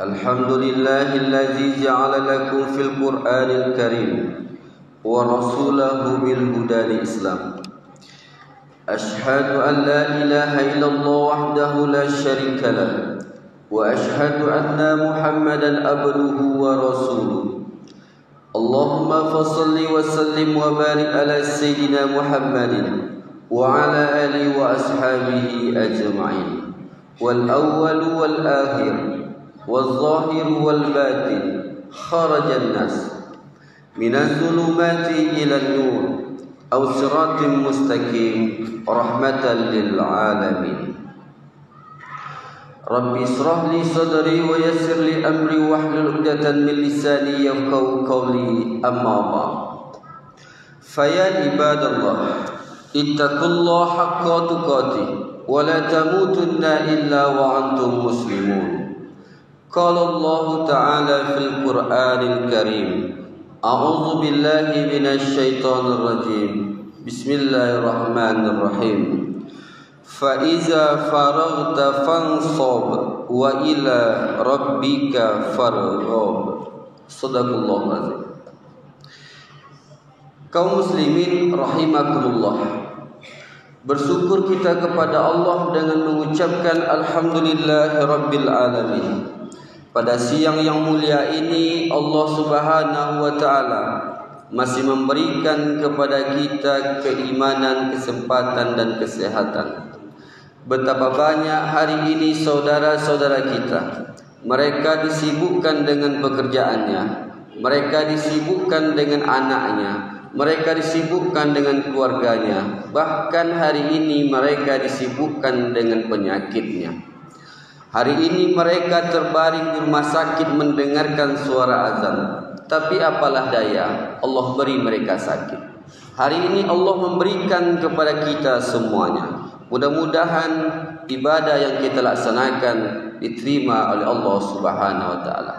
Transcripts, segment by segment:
Alhamdulillahilladzi ja'ala lakum fil Qur'anil Karim wa rasulahu bil huda lil Islam. Ashhadu an la ilaha illallah wahdahu la syarika lah wa ashhadu anna Muhammadan abduhu wa rasuluh. Allahumma fassalli wa sallim wa barik ala sayyidina Muhammadin wa ala alihi wa ashabihi ajma'in. Wal awwal wal akhir والظاهر والباطن خرج الناس من الظلمات إلى النور أو صراط مستقيم رحمة للعالمين. رب اشرح لي صدري ويسر لي أمري واحلل عقدة من لساني يفقهوا قولي. أما بعد فيا عباد الله اتقوا الله حق تقاته ولا تموتن إلا وأنتم مسلمون. قال الله تعالى في القرآن الكريم أعوذ بالله من الشيطان الرجيم بسم الله الرحمن الرحيم فإذا فرغت فانصب وإلى ربك فارغب. Sadaqallahu azim. Kaum muslimin rahimakumullah, bersyukur kita kepada Allah dengan mengucapkan alhamdulillahirabbil alamin. Pada siang yang mulia ini Allah Subhanahu wa taala masih memberikan kepada kita keimanan, kesempatan dan kesehatan. Betapa banyak hari ini saudara-saudara kita, mereka disibukkan dengan pekerjaannya, mereka disibukkan dengan anaknya, mereka disibukkan dengan keluarganya, bahkan hari ini mereka disibukkan dengan penyakitnya. Hari ini mereka terbaring di rumah sakit mendengarkan suara azan. Tapi apalah daya, Allah beri mereka sakit. Hari ini Allah memberikan kepada kita semuanya. Mudah-mudahan ibadah yang kita laksanakan diterima oleh Allah Subhanahu wa taala.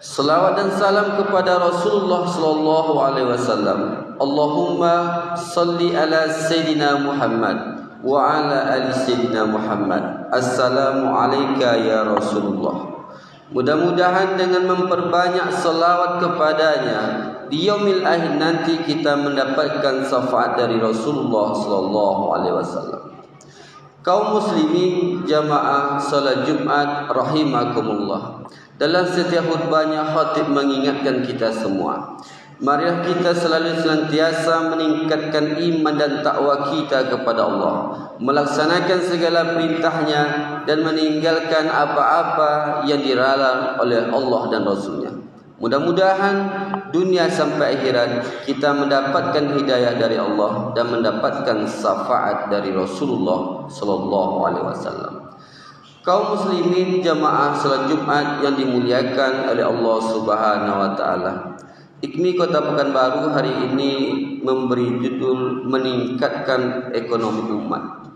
Salawat dan salam kepada Rasulullah sallallahu alaihi wasallam. Allahumma salli ala sayyidina Muhammad wa ala ali sayyidina Muhammad. Assalamu alayka ya Rasulullah. Mudah-mudahan dengan memperbanyak salawat kepadanya di yaumil akhir nanti kita mendapatkan syafaat dari Rasulullah sallallahu alaihi wasallam. Kaum muslimin jamaah salat Jumat rahimakumullah. Dalam setiap khutbahnya khatib mengingatkan kita semua, marilah kita selalu senantiasa meningkatkan iman dan takwa kita kepada Allah, melaksanakan segala perintahnya dan meninggalkan apa-apa yang dilarang oleh Allah dan Rasulnya. Mudah-mudahan dunia sampai akhirat kita mendapatkan hidayah dari Allah dan mendapatkan syafaat dari Rasulullah sallallahu alaihi wasallam. Kaum muslimin jamaah salat Jumat yang dimuliakan oleh Allah Subhanahu wa taala. IKMI Kota Pekanbaru hari ini memberi judul meningkatkan ekonomi umat.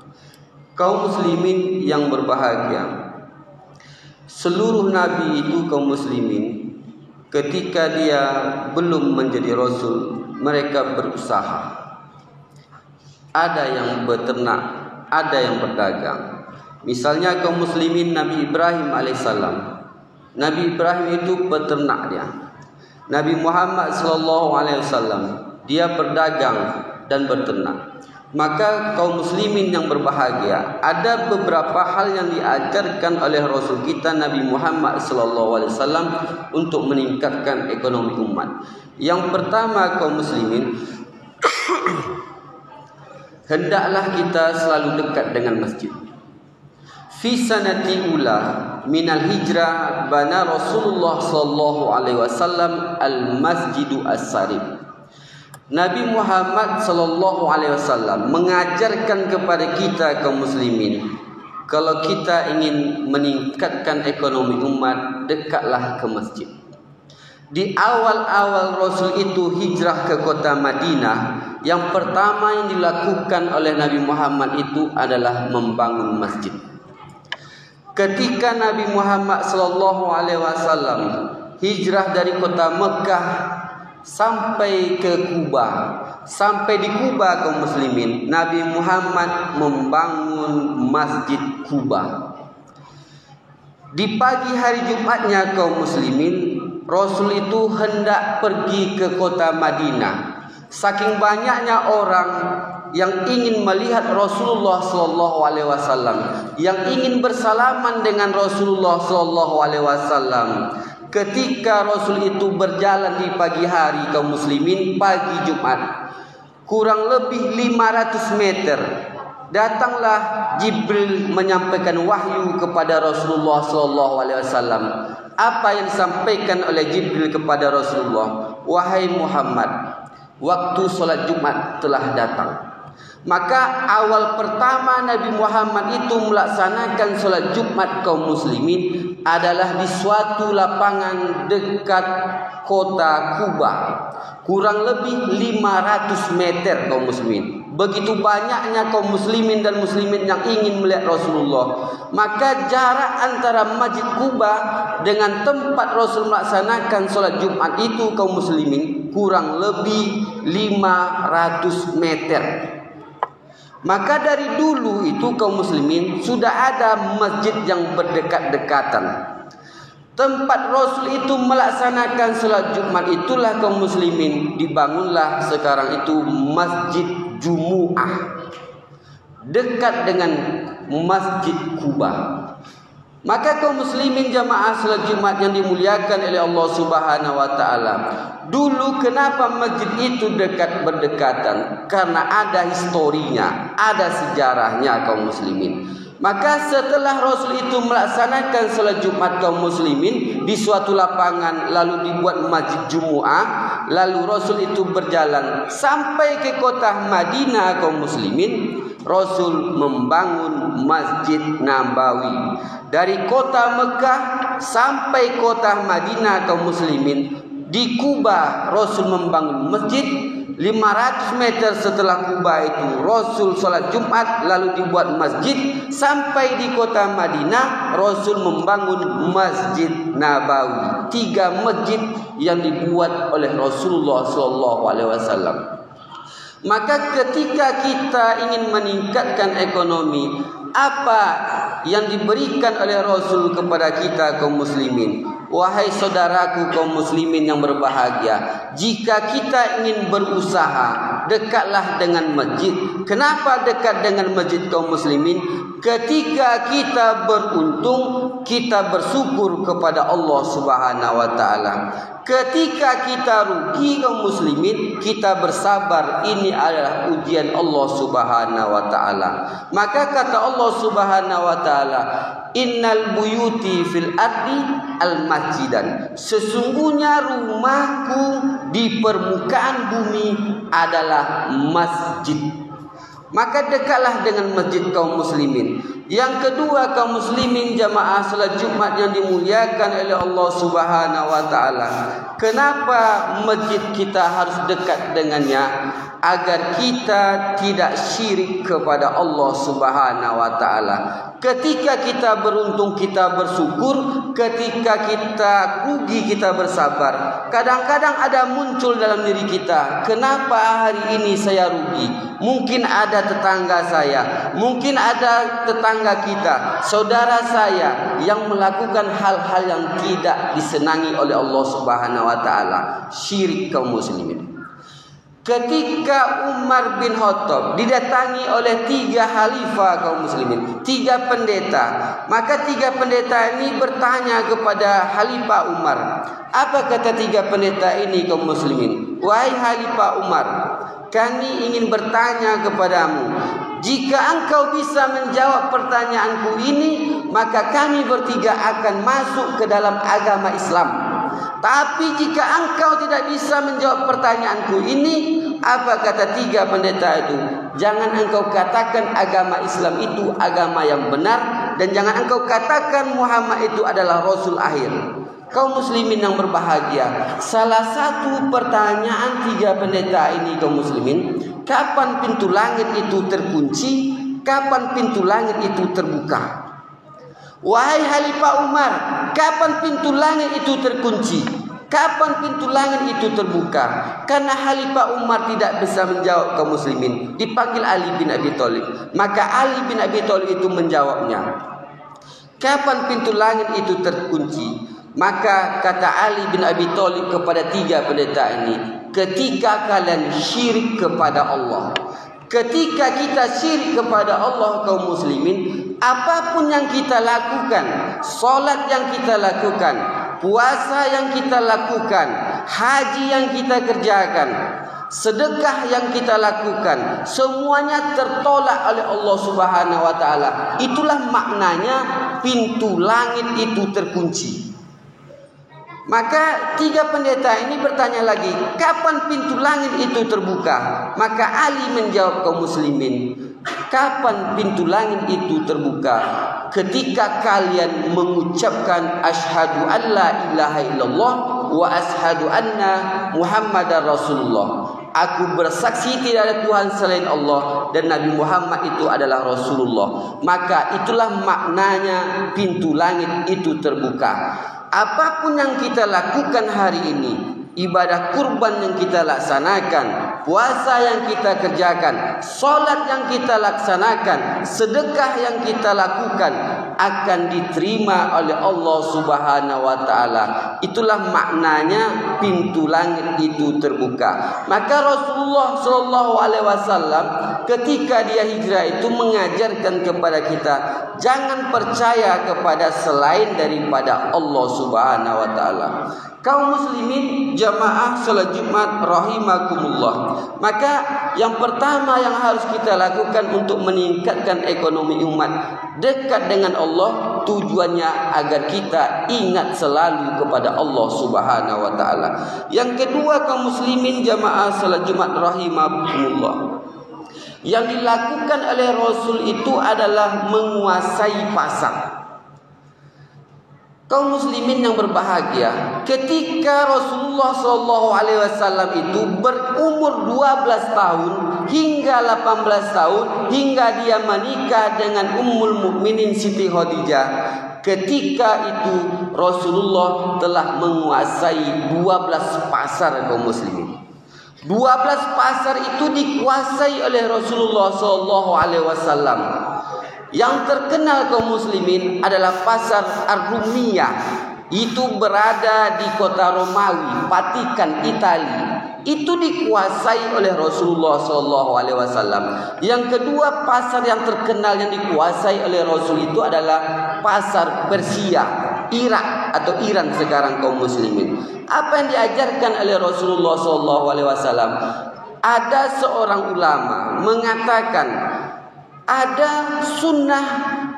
Kaum muslimin yang berbahagia, seluruh nabi itu kaum muslimin ketika dia belum menjadi rasul, mereka berusaha. Ada yang beternak, ada yang berdagang. Misalnya kaum muslimin Nabi Ibrahim alaihissalam. Nabi Ibrahim itu peternak dia. Nabi Muhammad sallallahu alaihi wasallam dia berdagang dan berternak. Maka kaum muslimin yang berbahagia, ada beberapa hal yang diajarkan oleh Rasul kita Nabi Muhammad sallallahu alaihi wasallam untuk meningkatkan ekonomi umat. Yang pertama kaum muslimin hendaklah kita selalu dekat dengan masjid. Fi sanati ula minal hijrah bana Rasulullah sallallahu alaihi wasallam al-masjidu as-sarif. Nabi Muhammad sallallahu alaihi wasallam mengajarkan kepada kita kaum muslimin, kalau kita ingin meningkatkan ekonomi umat, dekatlah ke masjid. Di awal-awal Rasul itu hijrah ke kota Madinah, yang pertama yang dilakukan oleh Nabi Muhammad itu adalah membangun masjid. Ketika Nabi Muhammad sallallahu alaihi wasallam hijrah dari kota Mekah sampai ke Kuba, sampai di Kuba kaum muslimin, Nabi Muhammad membangun Masjid Kuba. Di pagi hari Jumatnya kaum muslimin, Rasul itu hendak pergi ke kota Madinah. Saking banyaknya orang yang ingin melihat Rasulullah sallallahu alaihi wasallam, yang ingin bersalaman dengan Rasulullah sallallahu alaihi wasallam. Ketika Rasul itu berjalan di pagi hari kaum muslimin, pagi Jumat, kurang lebih 500 meter, datanglah Jibril menyampaikan wahyu kepada Rasulullah sallallahu alaihi wasallam. Apa yang disampaikan oleh Jibril kepada Rasulullah? Wahai Muhammad, waktu solat Jumat telah datang. Maka awal pertama Nabi Muhammad itu melaksanakan solat Jumat kaum muslimin adalah di suatu lapangan dekat kota Kuba, kurang lebih 500 meter kaum muslimin. Begitu banyaknya kaum muslimin dan muslimin yang ingin melihat Rasulullah. Maka jarak antara Masjid Kuba dengan tempat Rasul melaksanakan solat Jumat itu kaum muslimin kurang lebih 500 meter. Maka dari dulu itu kaum muslimin sudah ada masjid yang berdekat-dekatan. Tempat Rasul itu melaksanakan salat Jumat itulah kaum muslimin, dibangunlah sekarang itu Masjid Jumu'ah dekat dengan Masjid Kuba. Maka kaum muslimin jamaah salat Jumat yang dimuliakan oleh Allah Subhanahu wa taala, dulu kenapa masjid itu dekat berdekatan? Karena ada historinya, ada sejarahnya kaum muslimin. Maka setelah Rasul itu melaksanakan salat Jumat kaum muslimin di suatu lapangan, lalu dibuat Masjid Jumu'ah, lalu Rasul itu berjalan sampai ke kota Madinah kaum muslimin. Rasul membangun Masjid Nabawi. Dari kota Mekah sampai kota Madinah kaum muslimin, di Kuba Rasul membangun masjid. 500 meter setelah Kuba itu Rasul salat Jumat, lalu dibuat masjid. Sampai di kota Madinah Rasul membangun Masjid Nabawi. 3 masjid yang dibuat oleh Rasulullah SAW. Maka ketika kita ingin meningkatkan ekonomi, apa yang diberikan oleh Rasul kepada kita kaum muslimin? Wahai saudaraku kaum muslimin yang berbahagia, jika kita ingin berusaha, dekatlah dengan masjid. Kenapa dekat dengan masjid kaum muslimin? Ketika kita beruntung, kita bersyukur kepada Allah Subhanahu wa taala. Ketika kita rugi kaum muslimin, kita bersabar. Ini adalah ujian Allah Subhanahu wa taala. Maka kata Allah Subhanahu wa taala, innal buyuti fil ardi al masjidan. Sesungguhnya rumahku di permukaan bumi adalah masjid. Maka dekatlah dengan masjid kaum muslimin. Yang kedua kaum muslimin jamaah salat Jumat yang dimuliakan oleh Allah Subhanahu wa taala. Kenapa masjid kita harus dekat dengannya? Agar kita tidak syirik kepada Allah Subhanahu wa taala. Ketika kita beruntung kita bersyukur, ketika kita rugi kita bersabar. Kadang-kadang ada muncul dalam diri kita, kenapa hari ini saya rugi? Mungkin ada tetangga saya, mungkin ada tetangga kita, saudara saya yang melakukan hal-hal yang tidak disenangi oleh Allah Subhanahu wa taala. Syirik kaum muslimin. Ketika Umar bin Khattab didatangi oleh 3 khalifah kaum muslimin, 3 pendeta, maka 3 pendeta ini bertanya kepada Khalifah Umar. Apa kata 3 pendeta ini kaum muslimin? Wahai Khalifah Umar, kami ingin bertanya kepadamu. Jika engkau bisa menjawab pertanyaanku ini, maka kami bertiga akan masuk ke dalam agama Islam. Tapi jika engkau tidak bisa menjawab pertanyaanku ini, apa kata tiga pendeta itu? Jangan engkau katakan agama Islam itu agama yang benar, dan jangan engkau katakan Muhammad itu adalah Rasul akhir. Kaum muslimin yang berbahagia, salah satu pertanyaan tiga pendeta ini kaum muslimin, kapan pintu langit itu terkunci? Kapan pintu langit itu terbuka? Wahai Khalifah Umar, kapan pintu langit itu terkunci? Kapan pintu langit itu terbuka? Karena Khalifah Umar tidak bisa menjawab kaum muslimin, dipanggil Ali bin Abi Thalib. Maka Ali bin Abi Thalib itu menjawabnya. Kapan pintu langit itu terkunci? Maka kata Ali bin Abi Thalib kepada tiga pendeta ini, ketika kalian syirik kepada Allah. Ketika kita syirik kepada Allah kaum muslimin, apapun yang kita lakukan, solat yang kita lakukan, puasa yang kita lakukan, haji yang kita kerjakan, sedekah yang kita lakukan, semuanya tertolak oleh Allah Subhanahu wa taala. Itulah maknanya pintu langit itu terkunci. Maka tiga pendeta ini bertanya lagi, kapan pintu langit itu terbuka? Maka Ali menjawab kaum muslimin, kapan pintu langit itu terbuka? Ketika kalian mengucapkan asyhadu an la ilaha illallah wa asyhadu anna Muhammadar Rasulullah. Aku bersaksi tidak ada Tuhan selain Allah dan Nabi Muhammad itu adalah Rasulullah. Maka itulah maknanya pintu langit itu terbuka. Apapun yang kita lakukan hari ini, ibadah kurban yang kita laksanakan, puasa yang kita kerjakan, solat yang kita laksanakan, sedekah yang kita lakukan, akan diterima oleh Allah Subhanahu wa taala. Itulah maknanya pintu langit itu terbuka. Maka Rasulullah sallallahu alaihi wasallam ketika dia hijrah itu mengajarkan kepada kita, jangan percaya kepada selain daripada Allah Subhanahu wa taala. Kaum muslimin jamaah salat Jumat rahimakumullah. Maka yang pertama yang harus kita lakukan untuk meningkatkan ekonomi umat dekat dengan Allah, tujuannya agar kita ingat selalu kepada Allah Subhanahu wa taala. Yang kedua kaum muslimin jamaah salat Jumat rahimakumullah, yang dilakukan oleh Rasul itu adalah menguasai pasar. Kaum muslimin yang berbahagia, ketika Rasulullah SAW itu berumur 12 tahun hingga 18 tahun, hingga dia menikah dengan Ummul Mukminin Siti Khadijah, ketika itu Rasulullah telah menguasai 12 pasar kaum muslimin. 12 pasar itu dikuasai oleh Rasulullah SAW. Yang terkenal kaum muslimin adalah pasar Ar-Rumiyah. Itu berada di kota Romawi, Vatikan, Italia. Itu dikuasai oleh Rasulullah SAW. Yang kedua pasar yang terkenal yang dikuasai oleh Rasul itu adalah pasar Persia, Irak atau Iran sekarang kaum muslimin. Apa yang diajarkan oleh Rasulullah SAW? Ada seorang ulama mengatakan, ada sunnah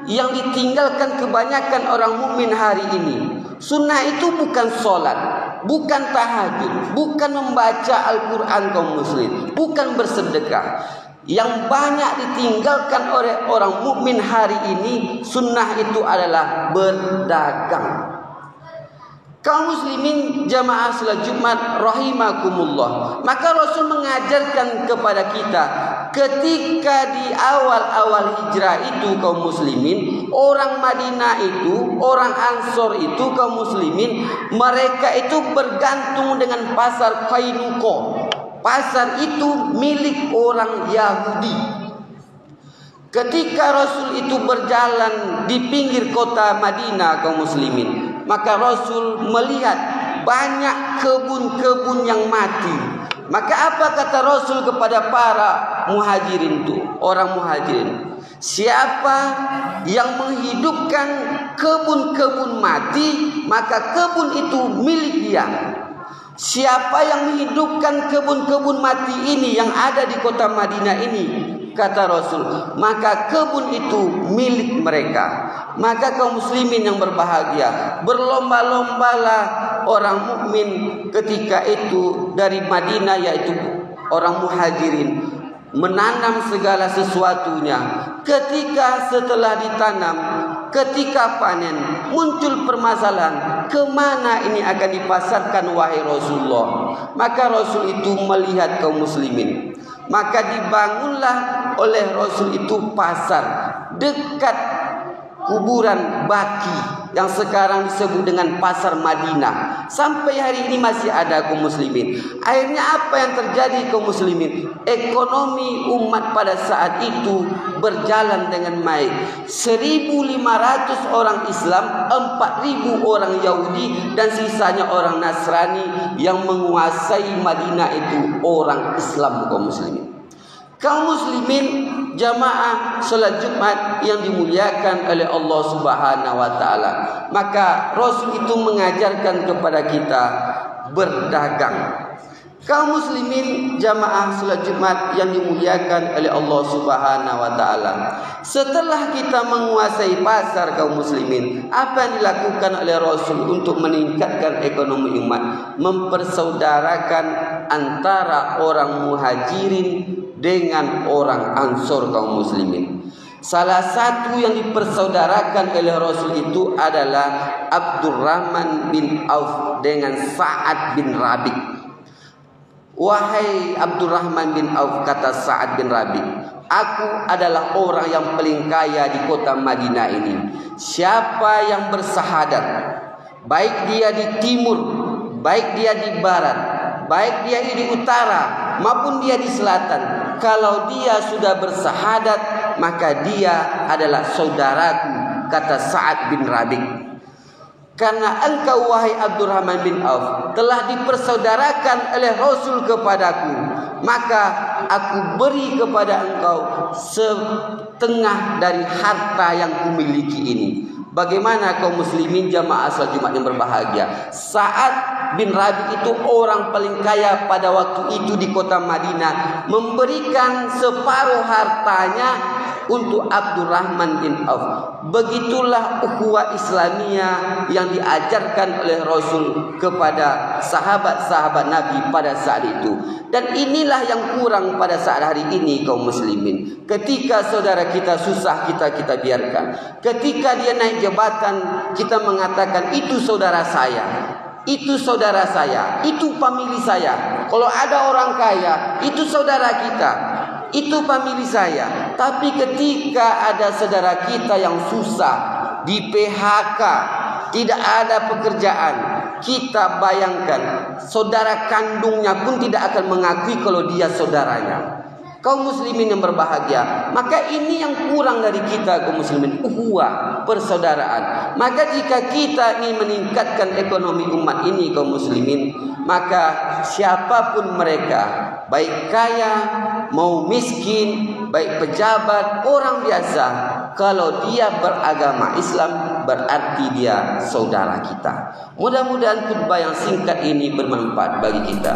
yang ditinggalkan kebanyakan orang mukmin hari ini. Sunnah itu bukan sholat, bukan tahajud, bukan membaca Al-Quran kaum muslim, bukan bersedekah. Yang banyak ditinggalkan oleh orang mukmin hari ini, sunnah itu adalah berdagang. Kaum muslimin jamaah salat Jumat rahimakumullah. Maka Rasul mengajarkan kepada kita, ketika di awal-awal hijrah itu kaum muslimin, orang Madinah itu, orang Ansor itu kaum muslimin, mereka itu bergantung dengan pasar Qainuqa. Pasar itu milik orang Yahudi. Ketika Rasul itu berjalan di pinggir kota Madinah kaum muslimin, maka Rasul melihat banyak kebun-kebun yang mati. Maka apa kata Rasul kepada para muhajirin itu, orang muhajirin? Siapa yang menghidupkan kebun-kebun mati, maka kebun itu milik dia. Siapa yang menghidupkan kebun-kebun mati ini yang ada di kota Madinah ini, kata Rasul, maka kebun itu milik mereka. Maka kaum muslimin yang berbahagia, berlomba-lombalah orang mukmin ketika itu dari Madinah, yaitu orang muhajirin, menanam segala sesuatunya. Ketika setelah ditanam, ketika panen, muncul permasalahan, kemana ini akan dipasarkan wahai Rasulullah? Maka Rasul itu melihat kaum muslimin, maka dibangunlah oleh Rasul itu pasar dekat kuburan Baki yang sekarang disebut dengan pasar Madinah. Sampai hari ini masih ada kaum muslimin. Akhirnya apa yang terjadi kaum muslimin? Ekonomi umat pada saat itu berjalan dengan baik. 1.500 orang Islam, 4.000 orang Yahudi, dan sisanya orang Nasrani yang menguasai Madinah itu orang Islam kaum muslimin. Kaum muslimin jamaah salat Jumat yang dimuliakan oleh Allah Subhanahu wa taala. Maka Rasul itu mengajarkan kepada kita berdagang. Kaum muslimin jamaah salat Jumat yang dimuliakan oleh Allah Subhanahu wa taala. Setelah kita menguasai pasar kaum muslimin, apa yang dilakukan oleh Rasul untuk meningkatkan ekonomi umat? Mempersaudarakan antara orang muhajirin dengan orang Ansor kaum muslimin. Salah satu yang dipersaudarakan oleh Rasul itu adalah Abdurrahman bin Auf dengan Sa'ad bin Rabi'. Wahai Abdurrahman bin Auf, kata Sa'ad bin Rabi', aku adalah orang yang paling kaya di kota Madinah ini. Siapa yang bersahadat, baik dia di timur, baik dia di barat, baik dia di utara maupun dia di selatan, kalau dia sudah bersahadat, maka dia adalah saudaraku, kata Sa'ad bin Rabi'. Karena engkau wahai Abdurrahman bin Auf telah dipersaudarakan oleh Rasul kepadaku, maka aku beri kepada engkau setengah dari harta yang kumiliki ini. Bagaimana kaum muslimin jamaah salat Jumat yang berbahagia? Sa'ad bin Rabi' itu orang paling kaya pada waktu itu di kota Madinah, memberikan separuh hartanya untuk Abdurrahman bin Auf. Begitulah ukhuwah Islamiyah yang diajarkan oleh Rasul kepada sahabat-sahabat Nabi pada saat itu. Dan inilah yang kurang pada saat hari ini kaum muslimin. Ketika saudara kita susah, kita biarkan. Ketika dia naik jabatan, kita mengatakan itu saudara saya, itu saudara saya, itu famili saya. Kalau ada orang kaya, itu saudara kita, itu famili saya. Tapi ketika ada saudara kita yang susah, di PHK, tidak ada pekerjaan, kita bayangkan saudara kandungnya pun tidak akan mengakui kalau dia saudaranya. Kaum muslimin yang berbahagia, maka ini yang kurang dari kita kaum muslimin, ukhuwah, persaudaraan. Maka jika kita ingin meningkatkan ekonomi umat ini kaum muslimin, maka siapapun mereka, baik kaya mau miskin, baik pejabat, orang biasa, kalau dia beragama Islam berarti dia saudara kita. Mudah-mudahan khutbah yang singkat ini bermanfaat bagi kita.